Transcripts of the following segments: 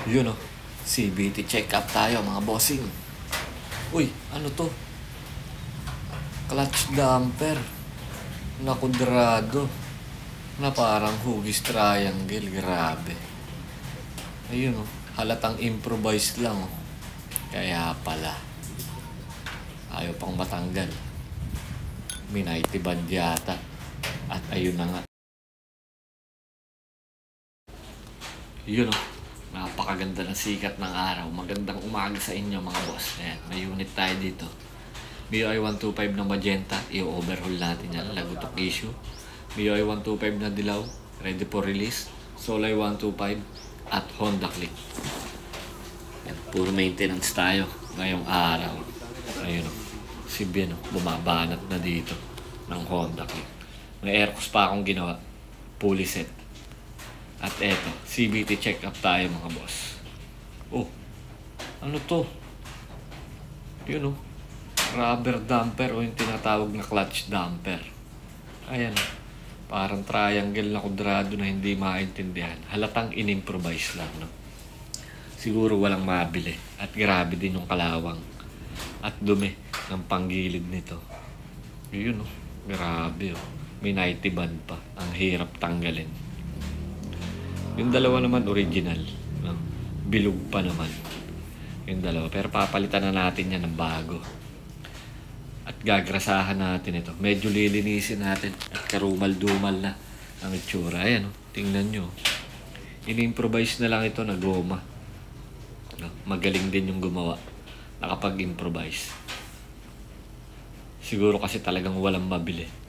Yun oh, CBT check up tayo mga bossing. Uy, ano to? Clutch damper na kudrado na parang hugis triangle. Grabe. Ayun oh, halatang improvise lang oh. Kaya pala ayaw pang matanggal. Minayti band yata. At ayun na nga. Yun oh, napakaganda ng sikat ng araw. Magandang umaga sa inyo mga boss. Ayan, may unit tayo dito. MIUI 125 na magenta, i-overhaul natin yan. Lagutok issue. MIUI 125 na dilaw, ready for release. Solay 125 at Honda Click. Ayan, puro maintenance tayo ngayong araw. Ayun o, si Ben o, bumabanat na dito ng Honda Click. May aircos pa akong ginawa, pulley set. At eto, CBT check up tayo mga boss. Oh, ano to? Yun oh, rubber damper o yung tinatawag na clutch damper. Ayan, parang triangle na kudrado na hindi maintindihan. Halatang in-improvise lang, no? Siguro walang mabili. At grabe din yung kalawang at dumi ng panggilid nito. Yun oh, grabe oh. May 90 band pa. Ang hirap tanggalin. Yung dalawa naman original, no? Bilog pa naman yung dalawa. Pero papalitan na natin yan ng bago. At gagrasahan natin ito. Medyo lilinisin natin. At karumal-dumal na ang itsura. Ayan, oh. Tingnan nyo. In-improvise na lang ito na goma. No? Magaling din yung gumawa. Nakapag-improvise. Siguro kasi talagang walang mabili.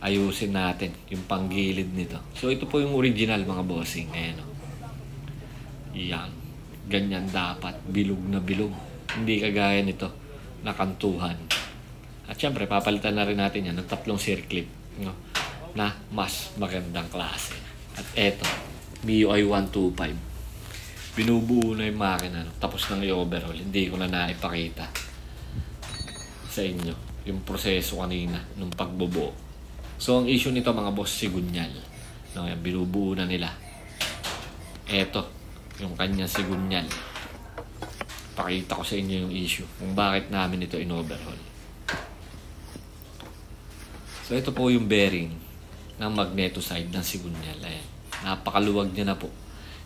Ayusin natin yung panggilid nito. So ito po yung original mga bossing. Ayan o. Yan. Ganyan dapat. Bilog na bilog. Hindi kagaya nito. Nakantuhan. At syempre papalitan na rin natin yan ng 3 circlip. No? Na mas magandang klase. At eto. MIUI 125. Binubuo na yung makina. No? Tapos nang i-overhaul. Hindi ko na naipakita sa inyo yung proseso kanina nung pagbubuo. So, ang issue nito mga boss, sigunyal. No, yan, binubuo na nila. Eto, yung kanyang sigunyal. Pakita ko sa inyo yung issue. Kung bakit namin ito in-overhaul. So, ito po yung bearing ng magneto side ng sigunyal. Ayan. Napakaluwag niya na po.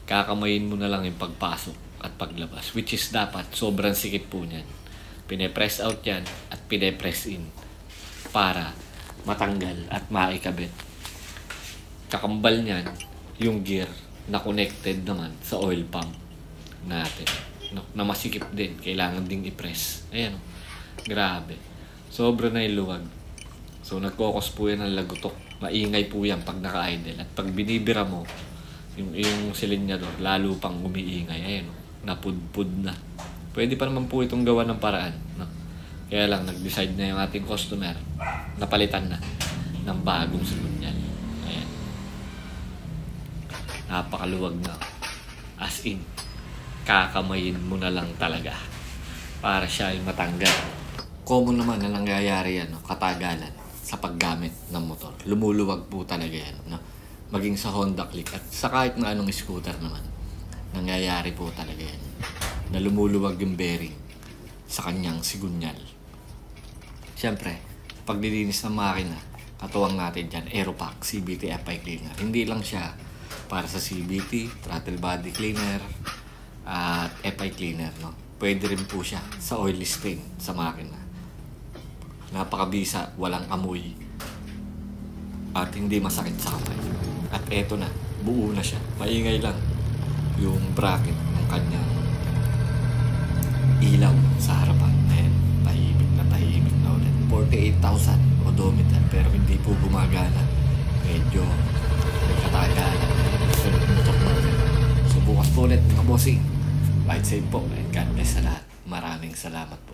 Kakamayin mo na lang yung pagpasok at paglabas. Which is dapat, sobrang sikip po niyan. Pine-press out yan at pine-press in. Para matanggal at maikabit. Kakambal niyan yung gear na connected naman sa oil pump natin, no? Na masikip din, kailangan ding i-press. Ayan, grabe, sobra na yung luwag. So nagkokos po yan ng lagutok. Maingay po yan pag naka-idle. At pag binibira mo yung silinyador, lalo pang umiingay. Ayan, napudpud na. Pwede pa naman po itong gawa ng paraan, no? Kaya lang, nag-decide na yung ating customer, napalitan na ng bagong sigunyal. Ayan. Napakaluwag na. As in, kakamayin mo na lang talaga para siya ay matanggal. Common naman na nangyayari yan, no? Katagalan sa paggamit ng motor. Lumuluwag po talaga yan, no? Maging sa Honda Click at sa kahit na anong scooter naman. Nangyayari po talaga yan. Na lumuluwag yung bearing sa kanyang sigunyal. Siyempre, paglilinis ng makina, katuwang natin dyan, Aeropack, CBT FI Cleaner. Hindi lang siya para sa CBT, throttle body cleaner, at FI Cleaner. No? Pwede rin po siya sa oil stain sa makina. Napakabisa, walang amoy, at hindi masakit sa kamay. At eto na, buo na siya. Maingay lang yung bracket ng kanyang ilaw sa harapan. Ayan, tahimik na ulit. 48,000 odometer pero hindi po gumagana. Medyo nagkatagalan. So bukas po ulit mga bossing. Ride safe po and God bless sa lahat. Maraming salamat po.